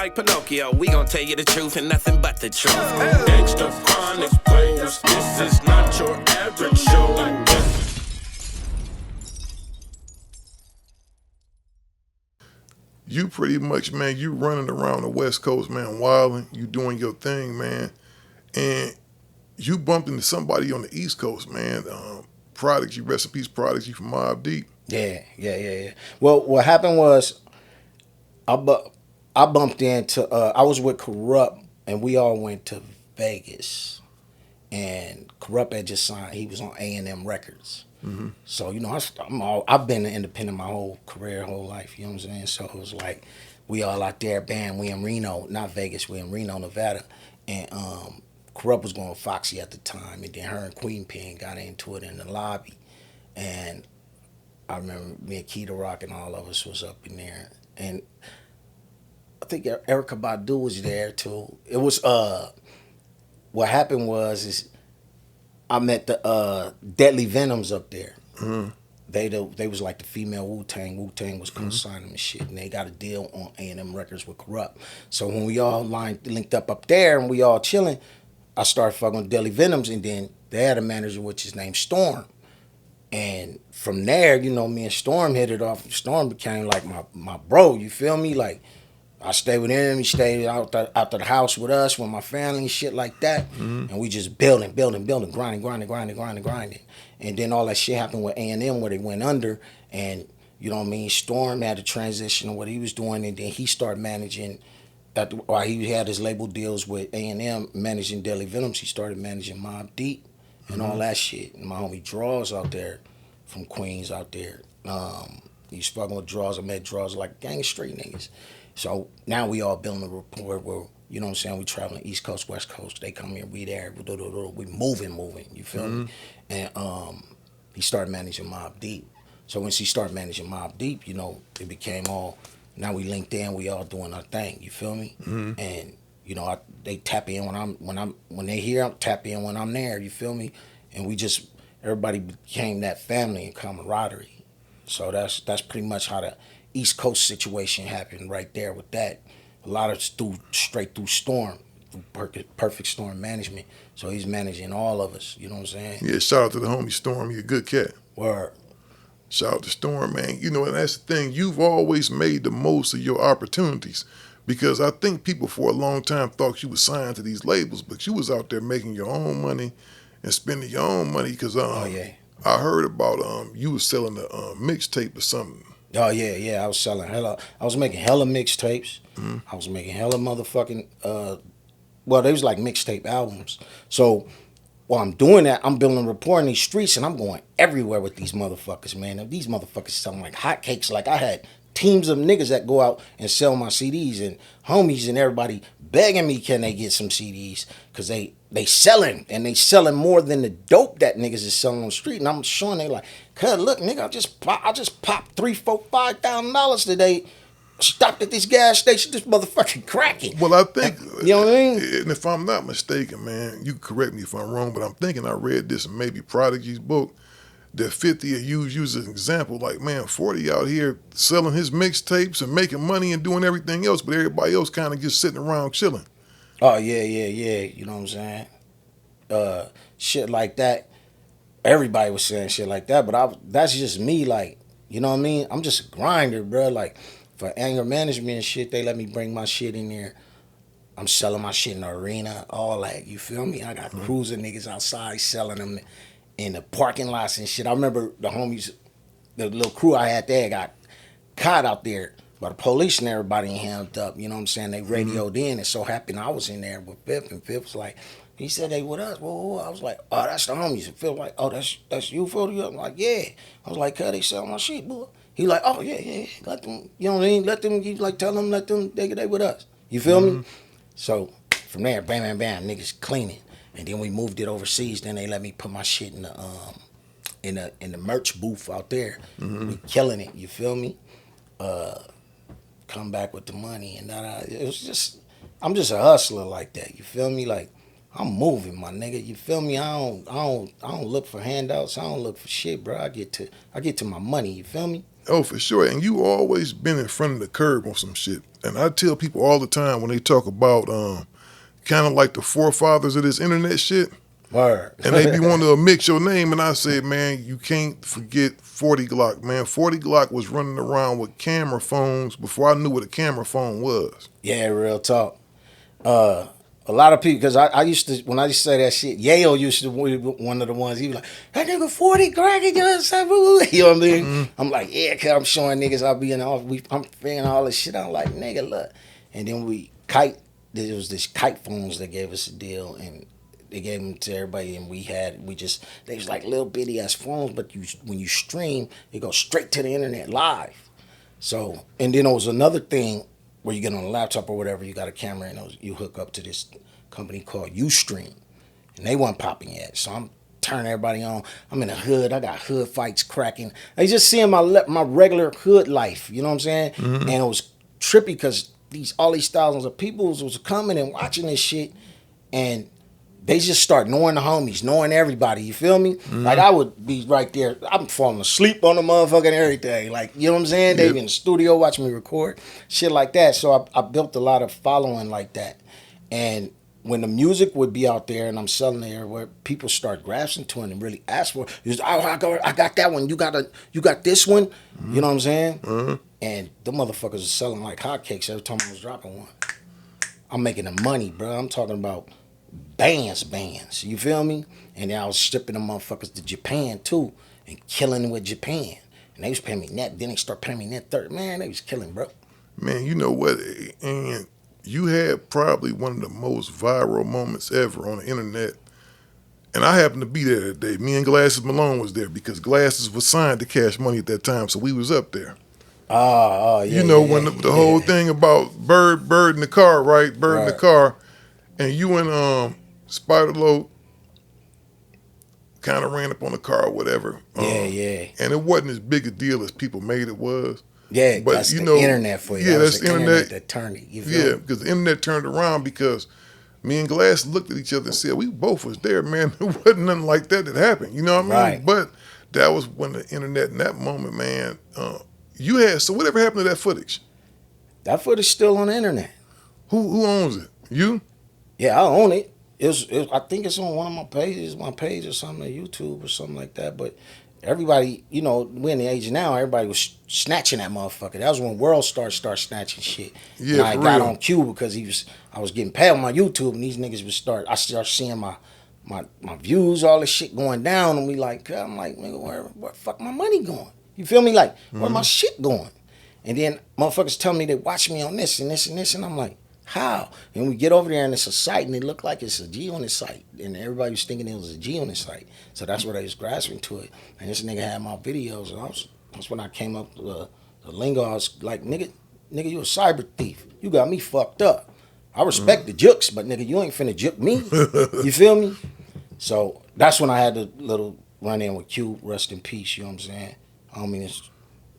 like Pinocchio. We gon' tell you the truth and nothing but the truth. Extra chronic players, this is not your average show. You pretty much, man, you running around the West Coast, man, wilding, you doing your thing, man, and you bumped into somebody on the East Coast, man. Prodigy, rest in peace, Prodigy from Mobb Deep. Yeah. Well, what happened was, I bumped into, I was with Corrupt, and we all went to Vegas, and Corrupt had just signed, he was on A&M Records. Mm-hmm. So, you know, I've been independent my whole career, whole life, you know what I'm saying? So it was like, we all out there, bam, we in Reno, not Vegas, we in Reno, Nevada. And Corrupt was going with Foxy at the time, and then her and Queen Pen got into it in the lobby. And I remember me and Keita Rock and all of us was up in there. And I think Erykah Badu was there too. It was, what happened was I met the Deadly Venoms up there. Mm-hmm. They was like the female Wu-Tang. Wu-Tang was co-signing them and shit, and they got a deal on A&M Records with Corrupt. So when we all linked up there and we all chilling, I started fucking with Deadly Venoms, and then they had a manager which is named Storm. And from there, you know, me and Storm hit it off. Storm became like my bro, you feel me? Like, I stayed with him, he stayed out the house with us, with my family and shit like that. Mm-hmm. And we just building, grinding. And then all that shit happened with A&M where they went under. And, you know what I mean, Storm had to transition to what he was doing. And then he started managing, while he had his label deals with A&M, managing Deadly Venoms, he started managing Mobb Deep and all that shit. And my homie Draws out there, from Queens out there. He's fucking with Draws. I met Draws like gang street niggas. So now we all building a rapport where, you know what I'm saying, we traveling East Coast, West Coast. They come here, we there, we moving, you feel me? And he started managing Mobb Deep. So once he started managing Mobb Deep, you know, it became all, now we linked in, we all doing our thing, you feel me? Mm-hmm. And, you know, they tap in when they hear, I tap in when I'm there, you feel me? And we just, everybody became that family and camaraderie. So that's pretty much how the East Coast situation happened right there with that. A lot of straight through Storm, through Perfect Storm Management. So he's managing all of us, you know what I'm saying? Yeah, shout out to the homie Storm, you a good cat. Word. Shout out to Storm, man. You know, and that's the thing, you've always made the most of your opportunities, because I think people for a long time thought you was signed to these labels, but you was out there making your own money and spending your own money, because I heard about you was selling a mixtape or something. Oh yeah, I was selling I was making hella mixtapes. Mm-hmm. I was making hella motherfucking well, they was like mixtape albums. So while I'm doing that, I'm building rapport in these streets, and I'm going everywhere with these motherfuckers, man. And these motherfuckers selling like hotcakes. Like, I had teams of niggas that go out and sell my CDs, and homies and everybody begging me, can they get some CDs? Because they selling, and they selling more than the dope that niggas is selling on the street. And I'm showing they like, cuz look, nigga, I just popped $3,000, $4,000, $5,000 today. Stopped at this gas station, this motherfucking cracking. Well, I think, you know what I mean? And if I'm not mistaken, man, you correct me if I'm wrong, but I'm thinking I read this in maybe Prodigy's book, that 50 are used as an example. Like, man, 40 out here selling his mixtapes and making money and doing everything else, but everybody else kind of just sitting around chilling. Oh, yeah. You know what I'm saying? Shit like that. Everybody was saying shit like that, but that's just me. Like, you know what I mean? I'm just a grinder, bro. Like, for anger management and shit, they let me bring my shit in there. I'm selling my shit in the arena, all that. You feel me? I got cruising niggas outside selling them in the parking lots and shit. I remember the homies, the little crew I had there got caught out there by the police and everybody hammed up. You know what I'm saying? They radioed in, and so happened I was in there with Fifth, and Fifth was like, he said, hey, with us? Whoa. I was like, oh, that's the homies. And Phil like, oh, that's you, Phil? I'm like, yeah. I was like, cuz they sell my shit, boy. He like, oh, yeah, let them, you know what I mean? Let them, like, tell them, let them, they with us. You feel me? So, from there, bam, niggas cleaning. And then we moved it overseas. Then they let me put my shit in the merch booth out there. Mm-hmm. We killing it, you feel me? Come back with the money. And it was just, I'm just a hustler like that, you feel me? Like, I'm moving, my nigga. You feel me? I don't look for handouts. I don't look for shit, bro. I get to my money, you feel me? Oh, for sure. And you always been in front of the curve on some shit. And I tell people all the time when they talk about kind of like the forefathers of this internet shit. Word. And they be wanting to mix your name, and I said, man, you can't forget 40 Glocc, man. 40 Glocc was running around with camera phones before I knew what a camera phone was. Yeah, real talk. A lot of people, because I used to, when I used to say that shit, Yale used to be one of the ones, he was like, that nigga 40 cracking, you know what I mean? Mm-hmm. I'm like, yeah, because I'm showing niggas I'll be in the office, I'm figuring all this shit. I'm like, nigga, look. And then there was this kite phones that gave us a deal, and they gave them to everybody, and they was like little bitty ass phones, but when you stream, it goes straight to the internet live. So, and then there was another thing where you get on a laptop or whatever, you got a camera, and you hook up to this company called Ustream, and they weren't popping yet. So I'm turning everybody on. I'm in the hood. I got hood fights cracking. They just seeing my regular hood life. You know what I'm saying? Mm-hmm. And it was trippy because all these thousands of people was coming and watching this shit, and they just start knowing the homies, knowing everybody. You feel me? Mm-hmm. Like I would be right there. I'm falling asleep on the motherfucking everything. Like, you know what I'm saying? Yep. They be in the studio watching me record, shit like that. So I built a lot of following like that. And when the music would be out there and I'm selling there, where people start grasping to it and really ask for it, I got that one. You got this one. Mm-hmm. You know what I'm saying? Mm-hmm. And the motherfuckers are selling like hotcakes every time I was dropping one. I'm making the money, bro. I'm talking about bands. You feel me? And then I was shipping them motherfuckers to Japan too and killing with Japan. And they was paying me net. Then they start paying me net 30. Man, they was killing, bro. Man, you know what? And you had probably one of the most viral moments ever on the internet. And I happened to be there that day. Me and Glasses Malone was there because Glasses was signed to Cash Money at that time, so we was up there. Yeah. You know, when the whole thing about Bird in the car, right? Bird in the car. And you and Spider-Lo kind of ran up on the car or whatever. Yeah. And it wasn't as big a deal as people made it was. Yeah, but that's the internet for you. Yeah, that's the internet that turned it. You feel me? Because the internet turned around because me and Glass looked at each other and said, we both was there, man. There wasn't nothing like that happened. You know what I mean? Right. But that was when the internet, in that moment, man, so whatever happened to that footage? That footage still on the internet. Who owns it? You? Yeah, I own it. I think it's on one of my pages, or something on YouTube or something like that. But everybody, you know, we're in the age now, everybody was snatching that motherfucker. That was when World Star started snatching shit. Yeah, and I got on Q because I was getting paid on my YouTube, and these niggas I started seeing my views, all this shit going down, and I'm like, nigga, where the fuck my money going? You feel me? Like, where my shit going? And then motherfuckers tell me they watch me on this and this and this, and I'm like, how? And we get over there and it's a site and it looked like it's a G on the site. And everybody was thinking it was a G on the site. So that's where they was grasping to it. And this nigga had my videos, and that's when I came up to the lingo. I was like, nigga, you a cyber thief. You got me fucked up. I respect the jukes, but nigga, you ain't finna juke me. You feel me? So that's when I had the little run in with Q, rest in peace, you know what I'm saying? I don't mean it's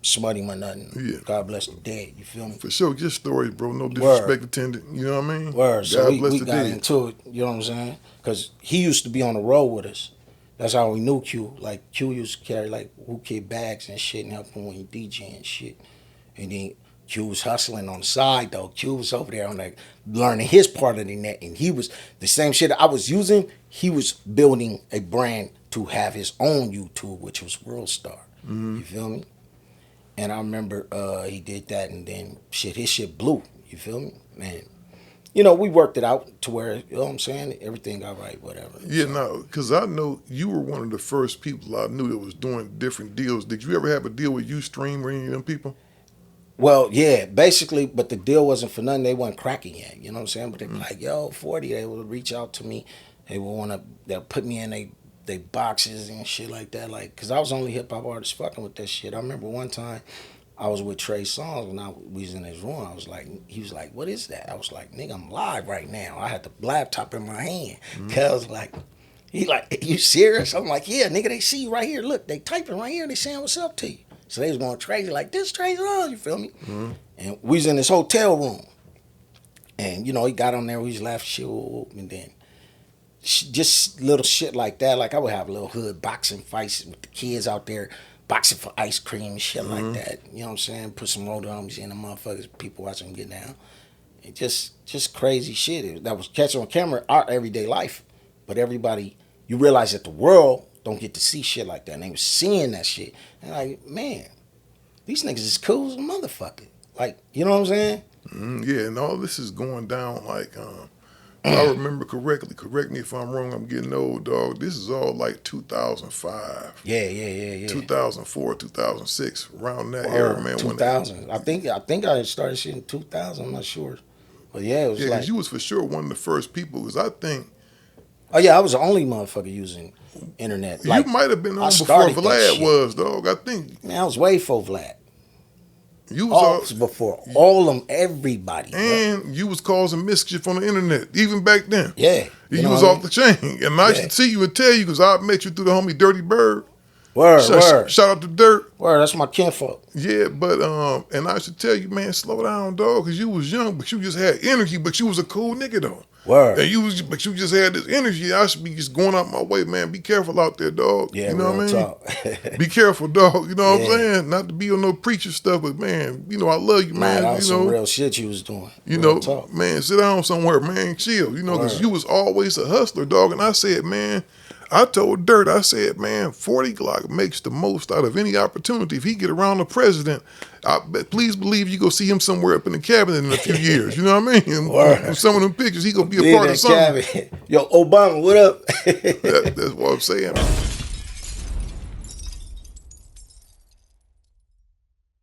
smutty or nothing. Yeah. God bless the dead, you feel me? For sure, just stories, bro. No disrespect intended, you know what I mean? Word. God So bless we the got dead. into it, you know what I'm saying? Because he used to be on the road with us. That's how we knew Q. Like, Q used to carry, like, Wu-Kid bags and shit and help him when he DJ and shit. And then Q was hustling on the side, though. Q was over there on, like, learning his part of the net. And he was, the same shit I was using, he was building a brand to have his own YouTube, which was World Star. You feel me? And I remember he did that, and then his shit blew. You feel me? Man, you know, we worked it out to where, you know what I'm saying? Everything got right, whatever. Yeah, so. no, because I know you were one of the first people I knew that was doing different deals. Did you ever have a deal with Ustream or any of them people? Well, yeah, basically, but the deal wasn't for nothing. They weren't cracking yet, you know what I'm saying? But they were like, yo, 40, they would reach out to me. They'll put me in they boxes and shit like that. Like, because I was only hip-hop artist fucking with that shit. I remember one time I was with Trey Songz and we was in his room. He was like, what is that? I was like, nigga, I'm live right now. I had the laptop in my hand. Cuz he like, you serious? I'm like, yeah, nigga, they see you right here. Look, they typing right here. They saying what's up to you. So they was going crazy like, this Trey Songz, you feel me? And we was in this hotel room. And, you know, he got on there, we was laughing shit, and then just little shit like that. Like, I would have little hood boxing fights with the kids out there boxing for ice cream and shit like that. You know what I'm saying? Put some roller homies in the motherfuckers, people watching them get down. It just crazy shit. That was catch on camera, our everyday life. But everybody, you realize that the world don't get to see shit like that. And they was seeing that shit. And like, man, these niggas is cool as a motherfucker. Like, you know what I'm saying? Yeah, and all this is going down like, if I remember correctly, correct me if I'm wrong, I'm getting old, dog. This is all like 2005. Yeah. 2004, 2006, around that era, man. 2000. I think I started shit in 2000. I'm not sure. But yeah, it was like. Because you was for sure one of the first people, because I think. Oh, yeah, I was the only motherfucker using internet. You might have been on before Vlad was, dog. I think. Man, I was way before Vlad. You was before all them, everybody. And bro. You was causing mischief on the internet, even back then. Yeah. You was off the chain. And I should see you and tell you, because I met you through the homie Dirty Bird. Word. Shout out to Dirt. Word, that's my kinfolk. Yeah, but, and I should tell you, man, slow down, dog, because you was young, but you just had energy, but you was a cool nigga, though. Word. And you just had this energy. I should be just going out my way, man. Be careful out there, dog. Yeah, you know what I mean? Talk. Be careful, dog. You know what I'm saying? Not to be on no preacher stuff, but man, you know I love you, man. That was some real shit you was doing. You know, man, sit down somewhere, man, chill. You know, because you was always a hustler, dog. And I said, man, I told Dirt, I said, man, 40 Glocc makes the most out of any opportunity. If he get around the president, please believe you go see him somewhere up in the cabinet in a few years. You know what I mean? And some of them pictures, he gonna be a part of something. Yo, Obama, what up? That's what I'm saying.